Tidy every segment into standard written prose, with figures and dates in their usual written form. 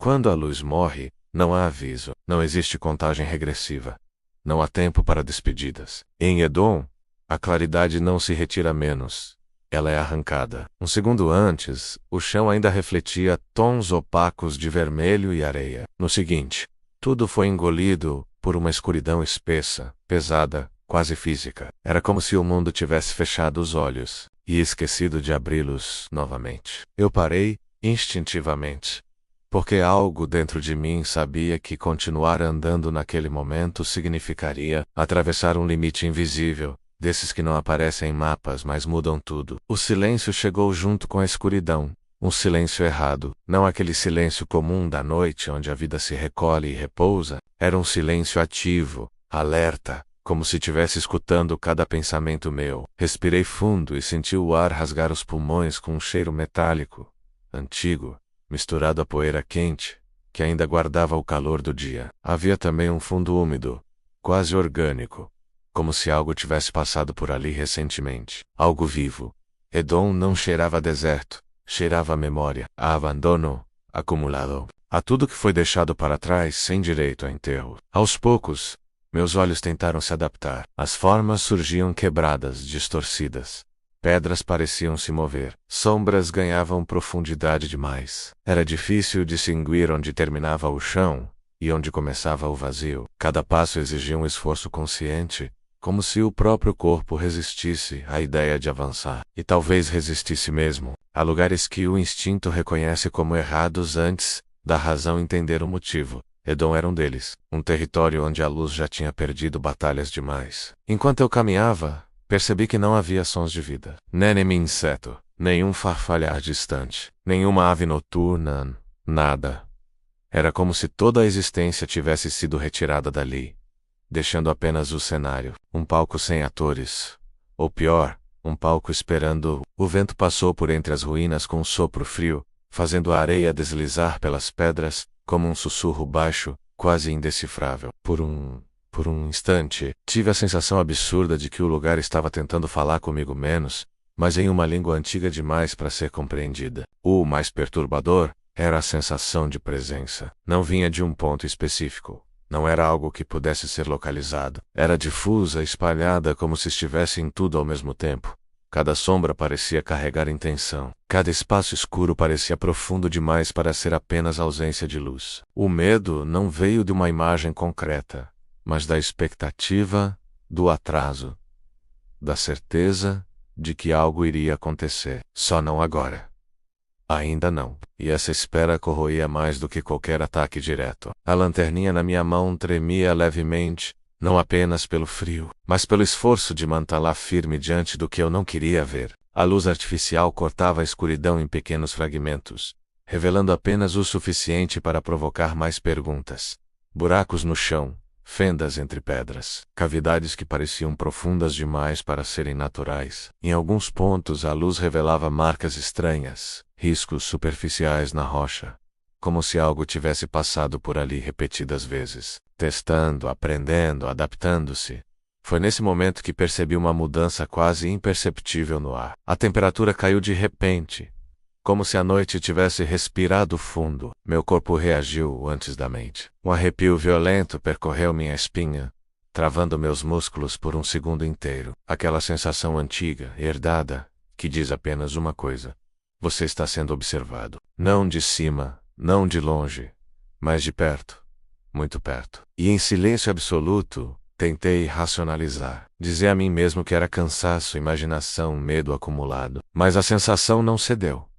Quando a luz morre, não há aviso, não existe contagem regressiva. Não há tempo para despedidas. Em Edom, a claridade não se retira menos. Ela é arrancada. Um segundo antes, o chão ainda refletia tons opacos de vermelho e areia. No seguinte, tudo foi engolido por uma escuridão espessa, pesada, quase física. Era como se o mundo tivesse fechado os olhos e esquecido de abri-los novamente. Eu parei, instintivamente, porque algo dentro de mim sabia que continuar andando naquele momento significaria atravessar um limite invisível, desses que não aparecem em mapas, mas mudam tudo. O silêncio chegou junto com a escuridão. Um silêncio errado, não aquele silêncio comum da noite onde a vida se recolhe e repousa. Era um silêncio ativo, alerta, como se estivesse escutando cada pensamento meu. Respirei fundo e senti o ar rasgar os pulmões com um cheiro metálico, antigo, misturado à poeira quente, que ainda guardava o calor do dia. Havia também um fundo úmido, quase orgânico, como se algo tivesse passado por ali recentemente. Algo vivo. Edom não cheirava a deserto, cheirava a memória, a abandono, acumulado, a tudo que foi deixado para trás sem direito a enterro. Aos poucos, meus olhos tentaram se adaptar. As formas surgiam quebradas, distorcidas. Pedras pareciam se mover. Sombras ganhavam profundidade demais. Era difícil distinguir onde terminava o chão e onde começava o vazio. Cada passo exigia um esforço consciente, como se o próprio corpo resistisse à ideia de avançar. E talvez resistisse mesmo. Há lugares que o instinto reconhece como errados antes da razão entender o motivo. Edom era um deles. Um território onde a luz já tinha perdido batalhas demais. Enquanto eu caminhava, percebi que não havia sons de vida. Nenhum inseto, nenhum farfalhar distante, nenhuma ave noturna, nada. Era como se toda a existência tivesse sido retirada dali, deixando apenas o cenário, um palco sem atores. Ou pior, um palco esperando. O vento passou por entre as ruínas com um sopro frio, fazendo a areia deslizar pelas pedras, como um sussurro baixo, quase indecifrável. Por um instante, tive a sensação absurda de que o lugar estava tentando falar comigo menos, mas em uma língua antiga demais para ser compreendida. O mais perturbador era a sensação de presença. Não vinha de um ponto específico. Não era algo que pudesse ser localizado. Era difusa, espalhada como se estivesse em tudo ao mesmo tempo. Cada sombra parecia carregar intenção. Cada espaço escuro parecia profundo demais para ser apenas ausência de luz. O medo não veio de uma imagem concreta, mas da expectativa, do atraso, da certeza de que algo iria acontecer. Só não agora. Ainda não. E essa espera corroía mais do que qualquer ataque direto. A lanterninha na minha mão tremia levemente, não apenas pelo frio, mas pelo esforço de mantê-la firme diante do que eu não queria ver. A luz artificial cortava a escuridão em pequenos fragmentos, revelando apenas o suficiente para provocar mais perguntas. Buracos no chão, fendas entre pedras, cavidades que pareciam profundas demais para serem naturais. Em alguns pontos a luz revelava marcas estranhas, riscos superficiais na rocha, como se algo tivesse passado por ali repetidas vezes, testando, aprendendo, adaptando-se. Foi nesse momento que percebi uma mudança quase imperceptível no ar. A temperatura caiu de repente, como se a noite tivesse respirado fundo. Meu corpo reagiu antes da mente. Um arrepio violento percorreu minha espinha, travando meus músculos por um segundo inteiro. Aquela sensação antiga, herdada, que diz apenas uma coisa: você está sendo observado. Não de cima, não de longe, mas de perto, muito perto. E em silêncio absoluto, tentei racionalizar. Dizer a mim mesmo que era cansaço, imaginação, medo acumulado. Mas a sensação não cedeu.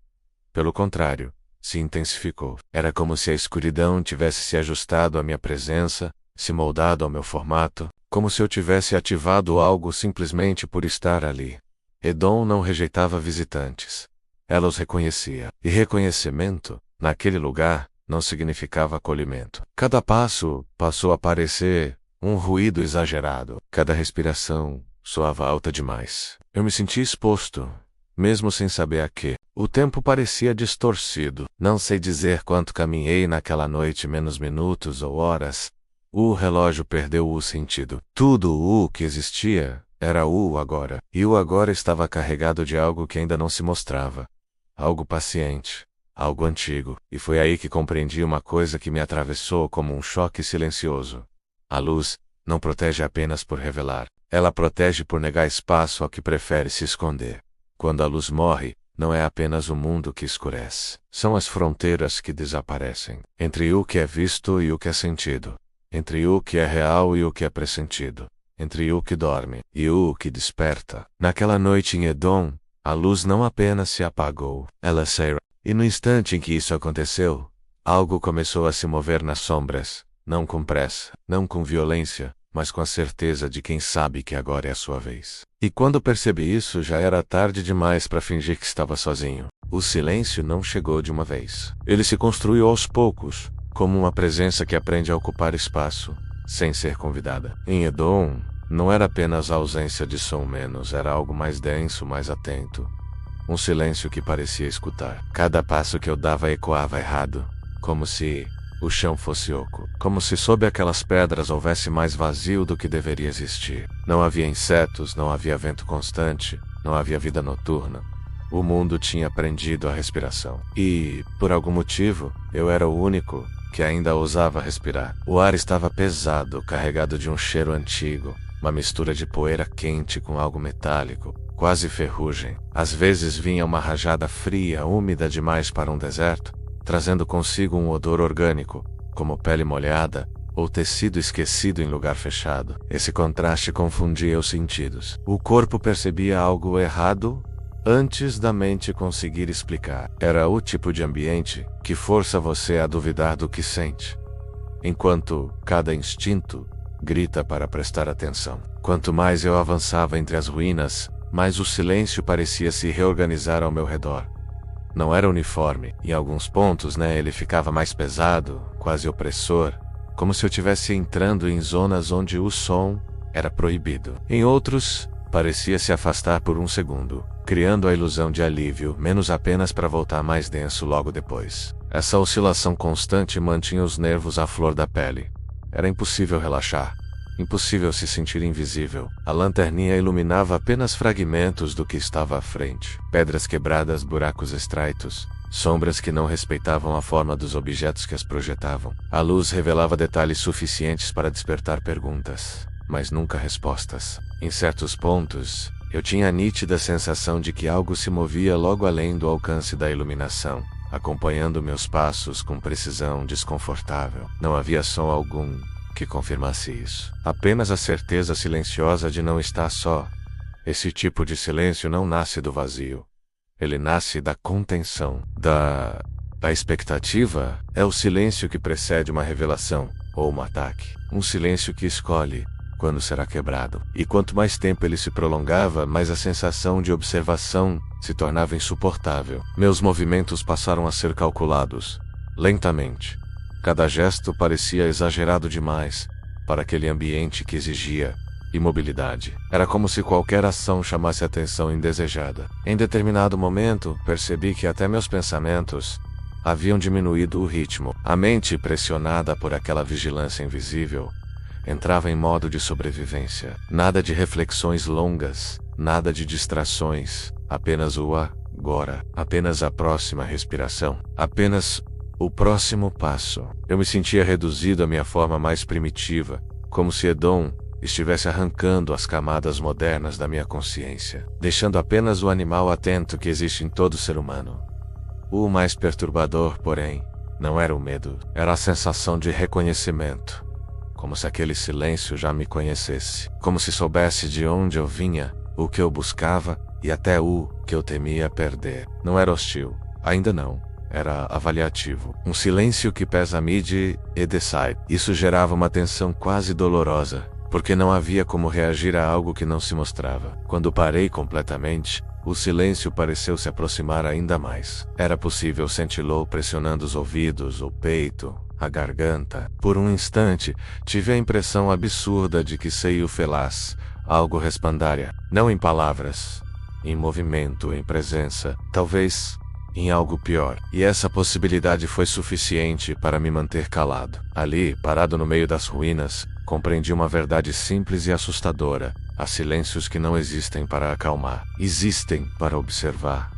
Pelo contrário, se intensificou. Era como se a escuridão tivesse se ajustado à minha presença, se moldado ao meu formato, como se eu tivesse ativado algo simplesmente por estar ali. Edom não rejeitava visitantes. Ela os reconhecia. E reconhecimento, naquele lugar, não significava acolhimento. Cada passo passou a parecer um ruído exagerado. Cada respiração soava alta demais. Eu me senti exposto, mesmo sem saber a quê. O tempo parecia distorcido. Não sei dizer quanto caminhei naquela noite, menos minutos ou horas. O relógio perdeu o sentido. Tudo o que existia era o agora. E o agora estava carregado de algo que ainda não se mostrava. Algo paciente. algo antigo, e foi aí que compreendi uma coisa que me atravessou como um choque silencioso. A luz não protege apenas por revelar, ela protege por negar espaço ao que prefere se esconder. Quando a luz morre, não é apenas o mundo que escurece, são as fronteiras que desaparecem, entre o que é visto e o que é sentido, entre o que é real e o que é pressentido, entre o que dorme e o que desperta. Naquela noite em Edom, a luz não apenas se apagou, ela saiu. E no instante em que isso aconteceu, algo começou a se mover nas sombras, não com pressa, não com violência, mas com a certeza de quem sabe que agora é a sua vez. E quando percebi isso, já era tarde demais para fingir que estava sozinho. O silêncio não chegou de uma vez. Ele se construiu aos poucos, como uma presença que aprende a ocupar espaço, sem ser convidada. Em Edom, não era apenas a ausência de som menos, era algo mais denso, mais atento. Um silêncio que parecia escutar. Cada passo que eu dava ecoava errado, como se o chão fosse oco, como se sob aquelas pedras houvesse mais vazio do que deveria existir. Não havia insetos, não havia vento constante, não havia vida noturna. O mundo tinha prendido a respiração. E, por algum motivo, eu era o único que ainda ousava respirar. O ar estava pesado, carregado de um cheiro antigo, uma mistura de poeira quente com algo metálico, quase ferrugem. Às vezes vinha uma rajada fria, úmida demais para um deserto, trazendo consigo um odor orgânico, como pele molhada ou tecido esquecido em lugar fechado. Esse contraste confundia os sentidos. O corpo percebia algo errado antes da mente conseguir explicar. Era o tipo de ambiente que força você a duvidar do que sente, enquanto cada instinto grita para prestar atenção. Quanto mais eu avançava entre as ruínas, mais o silêncio parecia se reorganizar ao meu redor. Não era uniforme. Em alguns pontos, ele ficava mais pesado, quase opressor, como se eu estivesse entrando em zonas onde o som era proibido. Em outros, parecia se afastar por um segundo, criando a ilusão de alívio, menos apenas para voltar mais denso logo depois. Essa oscilação constante mantinha os nervos à flor da pele. Era impossível relaxar. Impossível se sentir invisível. A lanterninha iluminava apenas fragmentos do que estava à frente. Pedras quebradas, buracos estreitos, sombras que não respeitavam a forma dos objetos que as projetavam. A luz revelava detalhes suficientes para despertar perguntas, mas nunca respostas. Em certos pontos, eu tinha a nítida sensação de que algo se movia logo além do alcance da iluminação, acompanhando meus passos com precisão desconfortável. Não havia som algum que confirmasse isso. Apenas a certeza silenciosa de não estar só. Esse tipo de silêncio não nasce do vazio. Ele nasce da contenção, da expectativa. É o silêncio que precede uma revelação, ou um ataque. Um silêncio que escolhe quando será quebrado. E quanto mais tempo ele se prolongava, mais a sensação de observação se tornava insuportável. Meus movimentos passaram a ser calculados, lentamente. Cada gesto parecia exagerado demais para aquele ambiente que exigia imobilidade. Era como se qualquer ação chamasse atenção indesejada. Em determinado momento, percebi que até meus pensamentos haviam diminuído o ritmo. A mente, pressionada por aquela vigilância invisível, entrava em modo de sobrevivência. Nada de reflexões longas, nada de distrações, apenas o agora, apenas a próxima respiração, apenas o próximo passo. Eu me sentia reduzido à minha forma mais primitiva, como se Edom estivesse arrancando as camadas modernas da minha consciência, deixando apenas o animal atento que existe em todo ser humano. O mais perturbador, porém, não era o medo, era a sensação de reconhecimento, como se aquele silêncio já me conhecesse, como se soubesse de onde eu vinha, o que eu buscava e até o que eu temia perder. Não era hostil, ainda não. Era avaliativo. Um silêncio que pesa mid e decide. Isso gerava uma tensão quase dolorosa, porque não havia como reagir a algo que não se mostrava. Quando parei completamente, o silêncio pareceu se aproximar ainda mais. Era possível senti-lo pressionando os ouvidos, o peito, a garganta. Por um instante, tive a impressão absurda de que sei o felaz, algo respandária, não em palavras, em movimento, em presença, talvez em algo pior. E essa possibilidade foi suficiente para me manter calado. Ali, parado no meio das ruínas, compreendi uma verdade simples e assustadora. Há silêncios que não existem para acalmar. Existem para observar,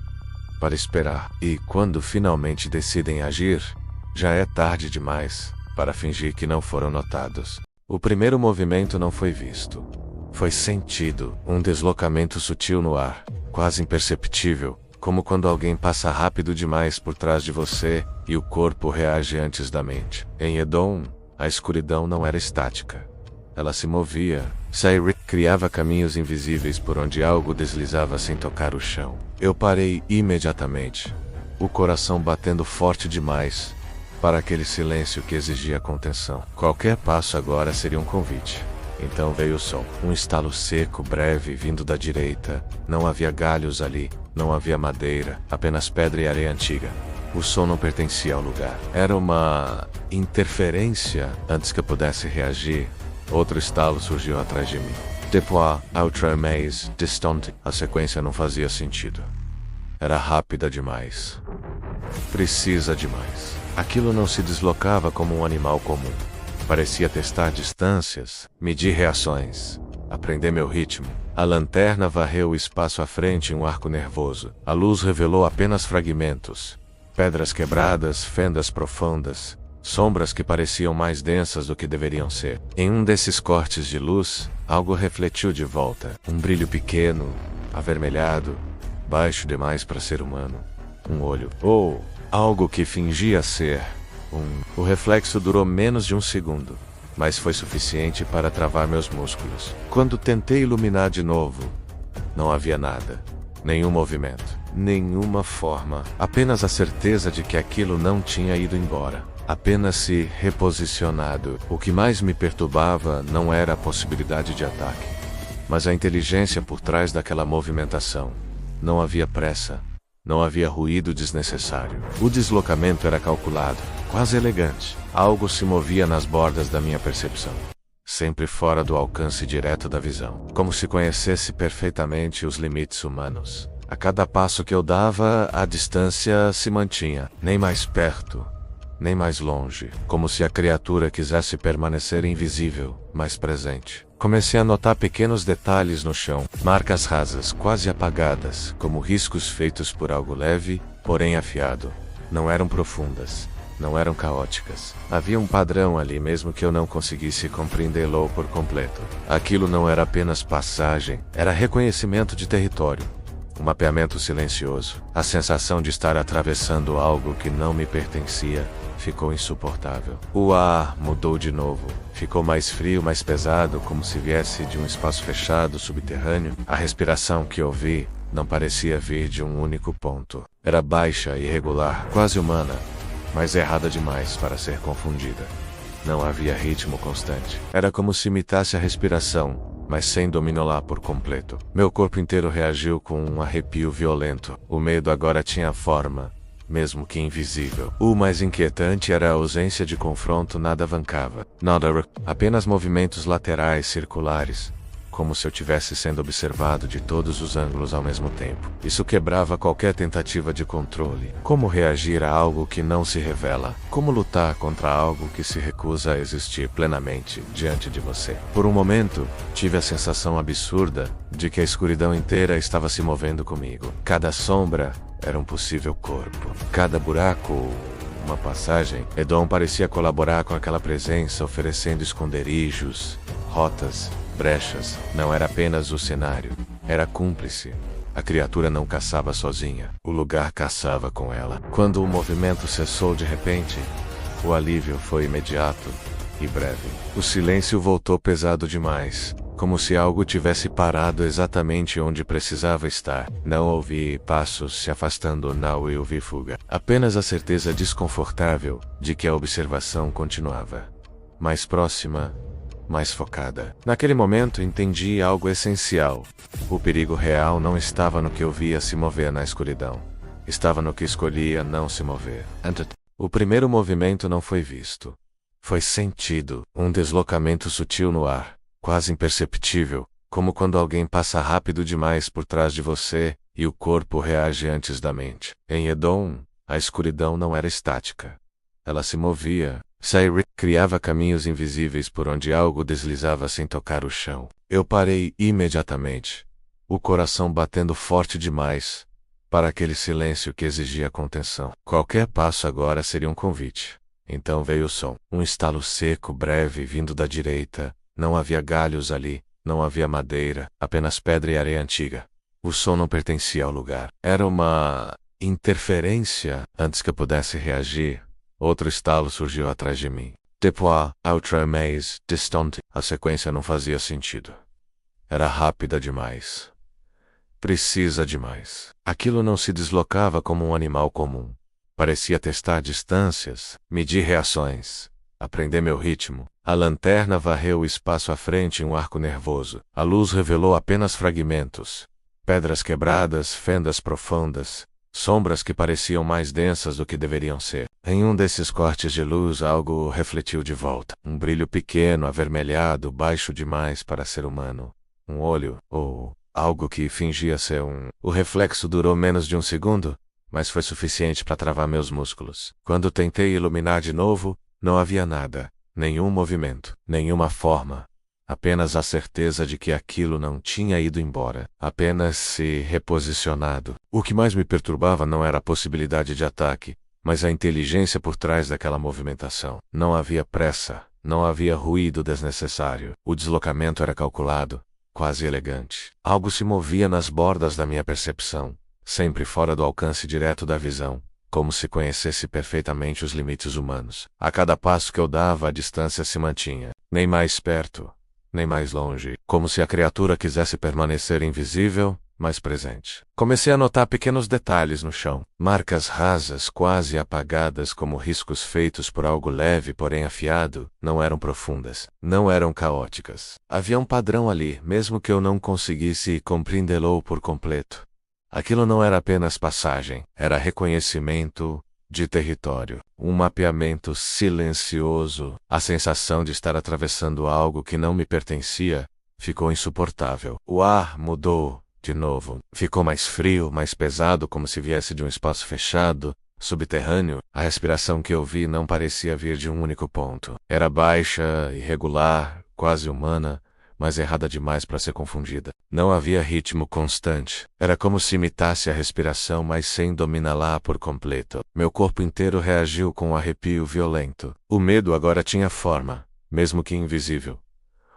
para esperar. E, quando finalmente decidem agir, já é tarde demais para fingir que não foram notados. O primeiro movimento não foi visto. Foi sentido, um deslocamento sutil no ar, quase imperceptível, como quando alguém passa rápido demais por trás de você e o corpo reage antes da mente. Em Edom, a escuridão não era estática. Ela se movia. Cyril criava caminhos invisíveis por onde algo deslizava sem tocar o chão. Eu parei imediatamente, o coração batendo forte demais para aquele silêncio que exigia contenção. Qualquer passo agora seria um convite. Então veio o som. Um estalo seco, breve, vindo da direita. Não havia galhos ali, não havia madeira, apenas pedra e areia antiga. O som não pertencia ao lugar. Era uma interferência. Antes que eu pudesse reagir, outro estalo surgiu atrás de mim. Depois, outra mais distante. A sequência não fazia sentido. Era rápida demais. Precisa demais. Aquilo não se deslocava como um animal comum. Parecia testar distâncias, medir reações, aprender meu ritmo. A lanterna varreu o espaço à frente em um arco nervoso. A luz revelou apenas fragmentos. Pedras quebradas, fendas profundas, sombras que pareciam mais densas do que deveriam ser. Em um desses cortes de luz, algo refletiu de volta. Um brilho pequeno, avermelhado, baixo demais para ser humano. Um olho. Ou algo que fingia ser. O reflexo durou menos de um segundo, mas foi suficiente para travar meus músculos. Quando tentei iluminar de novo, não havia nada. Nenhum movimento, nenhuma forma. Apenas a certeza de que aquilo não tinha ido embora. Apenas se reposicionado. O que mais me perturbava não era a possibilidade de ataque, mas a inteligência por trás daquela movimentação. Não havia pressa. Não havia ruído desnecessário. O deslocamento era calculado, quase elegante. Algo se movia nas bordas da minha percepção, sempre fora do alcance direto da visão, como se conhecesse perfeitamente os limites humanos. A cada passo que eu dava, a distância se mantinha, nem mais perto, nem mais longe, como se a criatura quisesse permanecer invisível, mas presente. Comecei a notar pequenos detalhes no chão, marcas rasas, quase apagadas, como riscos feitos por algo leve, porém afiado. Não eram profundas, não eram caóticas. Havia um padrão ali, mesmo que eu não conseguisse compreendê-lo por completo. Aquilo não era apenas passagem, era reconhecimento de território. Um mapeamento silencioso. A sensação de estar atravessando algo que não me pertencia ficou insuportável. O ar mudou de novo. Ficou mais frio, mais pesado, como se viesse de um espaço fechado, subterrâneo. A respiração que ouvi não parecia vir de um único ponto. Era baixa, irregular, quase humana, mas errada demais para ser confundida. Não havia ritmo constante. Era como se imitasse a respiração, mas sem dominá-la por completo. Meu corpo inteiro reagiu com um arrepio violento. O medo agora tinha forma, mesmo que invisível. O mais inquietante era a ausência de confronto. Nada avancava. Apenas movimentos laterais, circulares, como se eu tivesse sendo observado de todos os ângulos ao mesmo tempo. Isso quebrava qualquer tentativa de controle. Como reagir a algo que não se revela? Como lutar contra algo que se recusa a existir plenamente diante de você? Por um momento, tive a sensação absurda de que a escuridão inteira estava se movendo comigo. Cada sombra era um possível corpo. Cada buraco, uma passagem. Edom parecia colaborar com aquela presença, oferecendo esconderijos, rotas, brechas. Não era apenas o cenário, era cúmplice. A criatura não caçava sozinha, o lugar caçava com ela. Quando o movimento cessou de repente, o alívio foi imediato e breve. O silêncio voltou pesado demais, como se algo tivesse parado exatamente onde precisava estar. Não ouvi passos se afastando, não ouvi fuga. Apenas a certeza desconfortável de que a observação continuava. Mais próxima, mais focada. Naquele momento entendi algo essencial. O perigo real não estava no que eu via se mover na escuridão. Estava no que escolhia não se mover. O primeiro movimento não foi visto. Foi sentido, um deslocamento sutil no ar, quase imperceptível, como quando alguém passa rápido demais por trás de você e o corpo reage antes da mente. Em Edom, a escuridão não era estática. Ela se movia. Cyril criava caminhos invisíveis por onde algo deslizava sem tocar o chão. Eu parei imediatamente, o coração batendo forte demais para aquele silêncio que exigia contenção. Qualquer passo agora seria um convite. Então veio o som. Um estalo seco, breve, vindo da direita. Não havia galhos ali, não havia madeira, apenas pedra e areia antiga. O som não pertencia ao lugar. Era uma interferência. Antes que eu pudesse reagir, outro estalo surgiu atrás de mim. Depois, outra mais distante. A sequência não fazia sentido. Era rápida demais. Precisa demais. Aquilo não se deslocava como um animal comum. Parecia testar distâncias, medir reações, aprender meu ritmo. A lanterna varreu o espaço à frente em um arco nervoso. A luz revelou apenas fragmentos. Pedras quebradas, fendas profundas, sombras que pareciam mais densas do que deveriam ser. Em um desses cortes de luz, algo refletiu de volta. Um brilho pequeno, avermelhado, baixo demais para ser humano. Um olho, ou algo que fingia ser um... O reflexo durou menos de um segundo, mas foi suficiente para travar meus músculos. Quando tentei iluminar de novo, não havia nada. Nenhum movimento, nenhuma forma. Apenas a certeza de que aquilo não tinha ido embora, apenas se reposicionado. O que mais me perturbava não era a possibilidade de ataque, mas a inteligência por trás daquela movimentação. Não havia pressa, não havia ruído desnecessário. O deslocamento era calculado, quase elegante. Algo se movia nas bordas da minha percepção, sempre fora do alcance direto da visão, como se conhecesse perfeitamente os limites humanos. A cada passo que eu dava, a distância se mantinha, nem mais perto, nem mais longe, como se a criatura quisesse permanecer invisível, mas presente. Comecei a notar pequenos detalhes no chão, marcas rasas, quase apagadas como riscos feitos por algo leve porém afiado. Não eram profundas, não eram caóticas. Havia um padrão ali, mesmo que eu não conseguisse compreendê-lo por completo. Aquilo não era apenas passagem, era reconhecimento de território, um mapeamento silencioso. A sensação de estar atravessando algo que não me pertencia ficou insuportável. O ar mudou de novo. Ficou mais frio, mais pesado, como se viesse de um espaço fechado, subterrâneo. A respiração que eu vi não parecia vir de um único ponto. Era baixa, irregular, quase humana, mas errada demais para ser confundida. Não havia ritmo constante. Era como se imitasse a respiração, mas sem dominá-la por completo. Meu corpo inteiro reagiu com um arrepio violento. O medo agora tinha forma, mesmo que invisível.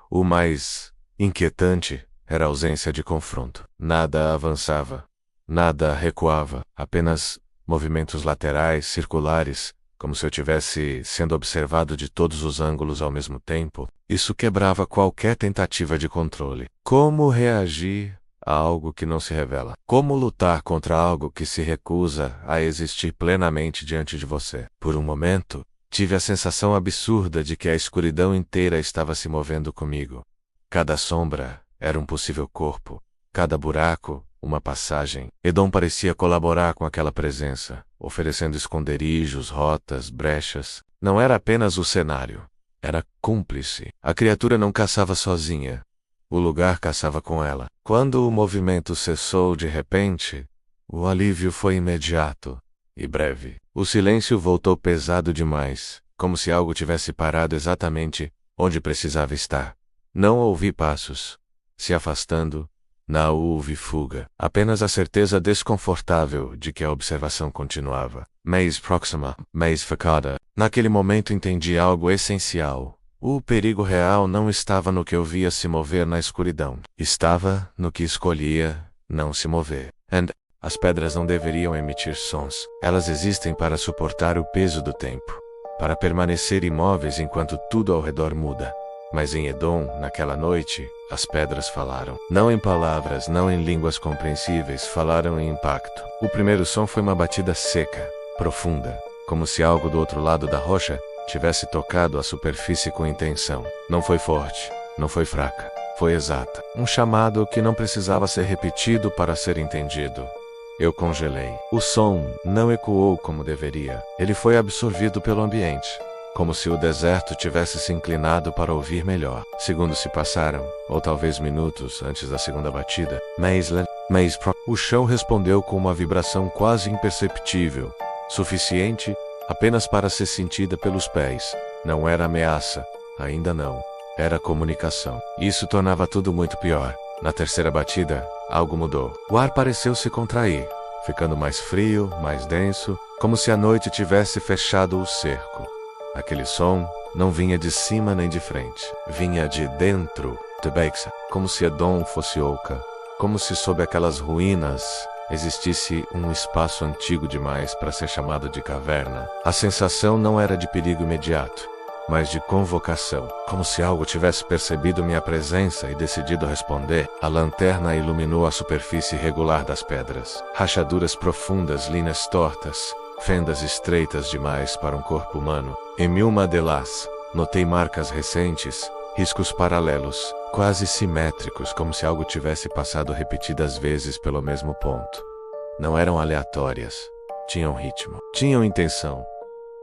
O mais inquietante era a ausência de confronto. Nada avançava, nada recuava, apenas movimentos laterais, circulares, como se eu tivesse sendo observado de todos os ângulos ao mesmo tempo. Isso quebrava qualquer tentativa de controle. Como reagir a algo que não se revela? Como lutar contra algo que se recusa a existir plenamente diante de você? Por um momento, tive a sensação absurda de que a escuridão inteira estava se movendo comigo. Cada sombra era um possível corpo, cada buraco, uma passagem. Edom parecia colaborar com aquela presença, oferecendo esconderijos, rotas, brechas. Não era apenas o cenário, era cúmplice. A criatura não caçava sozinha. O lugar caçava com ela. Quando o movimento cessou de repente, o alívio foi imediato e breve. O silêncio voltou pesado demais, como se algo tivesse parado exatamente onde precisava estar. Não ouvi passos se afastando. Não houve fuga, apenas a certeza desconfortável de que a observação continuava. Mais próxima, mais focada. Naquele momento entendi algo essencial. O perigo real não estava no que eu via se mover na escuridão. Estava no que escolhia não se mover. As pedras não deveriam emitir sons. Elas existem para suportar o peso do tempo, para permanecer imóveis enquanto tudo ao redor muda. Mas em Edom, naquela noite, as pedras falaram. Não em palavras, não em línguas compreensíveis, falaram em impacto. O primeiro som foi uma batida seca, profunda, como se algo do outro lado da rocha tivesse tocado a superfície com intenção. Não foi forte, não foi fraca, foi exata. Um chamado que não precisava ser repetido para ser entendido. Eu congelei. O som não ecoou como deveria. Ele foi absorvido pelo ambiente, como se o deserto tivesse se inclinado para ouvir melhor. Segundos se passaram, ou talvez minutos antes da segunda batida. O chão respondeu com uma vibração quase imperceptível, suficiente apenas para ser sentida pelos pés. Não era ameaça, ainda não. Era comunicação. Isso tornava tudo muito pior. Na terceira batida, algo mudou. O ar pareceu se contrair. ficando mais frio, mais denso, como se a noite tivesse fechado o cerco. Aquele som não vinha de cima nem de frente, vinha de dentro, de Beixa, como se Edom fosse oca, como se sob aquelas ruínas existisse um espaço antigo demais para ser chamado de caverna. A sensação não era de perigo imediato, mas de convocação, como se algo tivesse percebido minha presença e decidido responder. A lanterna iluminou a superfície irregular das pedras, rachaduras profundas, linhas tortas, fendas estreitas demais para um corpo humano. Em uma delas, notei marcas recentes, riscos paralelos, quase simétricos, como se algo tivesse passado repetidas vezes pelo mesmo ponto. Não eram aleatórias, tinham ritmo, tinham intenção.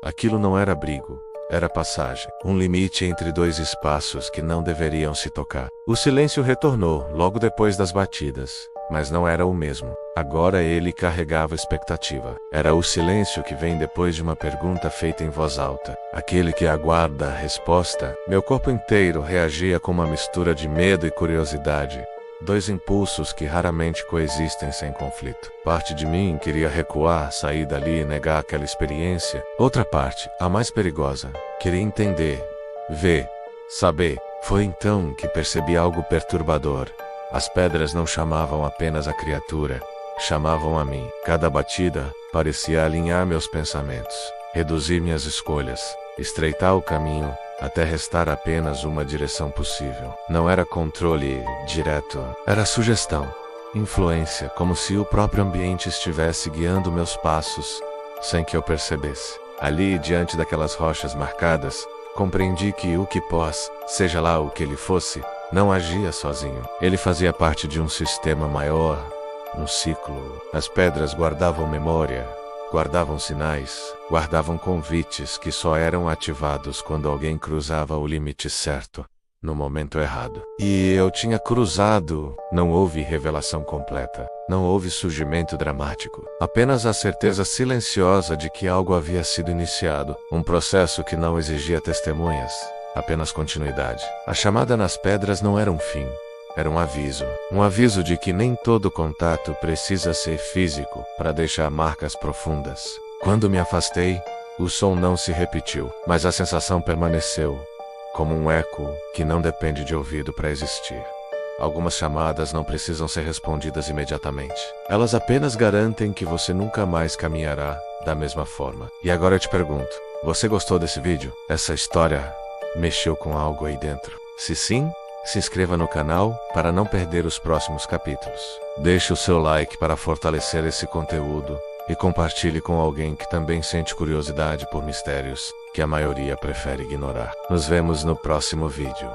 Aquilo não era abrigo, era passagem, um limite entre dois espaços que não deveriam se tocar. O silêncio retornou logo depois das batidas, mas não era o mesmo. Agora ele carregava expectativa. Era o silêncio que vem depois de uma pergunta feita em voz alta, aquele que aguarda a resposta. Meu corpo inteiro reagia com uma mistura de medo e curiosidade, dois impulsos que raramente coexistem sem conflito. Parte de mim queria recuar, sair dali e negar aquela experiência. Outra parte, a mais perigosa, queria entender, ver, saber. Foi então que percebi algo perturbador. As pedras não chamavam apenas a criatura, chamavam a mim. Cada batida parecia alinhar meus pensamentos, reduzir minhas escolhas, estreitar o caminho, até restar apenas uma direção possível. Não era controle direto, era sugestão, influência, como se o próprio ambiente estivesse guiando meus passos, sem que eu percebesse. Ali, diante daquelas rochas marcadas, compreendi que o Quipós, seja lá o que ele fosse, não agia sozinho. Ele fazia parte de um sistema maior, um ciclo. As pedras guardavam memória, guardavam sinais, guardavam convites que só eram ativados quando alguém cruzava o limite certo, no momento errado. E eu tinha cruzado. Não houve revelação completa, não houve surgimento dramático, apenas a certeza silenciosa de que algo havia sido iniciado, um processo que não exigia testemunhas, apenas continuidade. A chamada nas pedras não era um fim, era um aviso de que nem todo contato precisa ser físico para deixar marcas profundas. Quando me afastei, o som não se repetiu, mas a sensação permaneceu, como um eco que não depende de ouvido para existir. Algumas chamadas não precisam ser respondidas imediatamente. Elas apenas garantem que você nunca mais caminhará da mesma forma. E agora eu te pergunto, você gostou desse vídeo? Essa história mexeu com algo aí dentro? Se sim, se inscreva no canal para não perder os próximos capítulos. Deixe o seu like para fortalecer esse conteúdo e compartilhe com alguém que também sente curiosidade por mistérios que a maioria prefere ignorar. Nos vemos no próximo vídeo.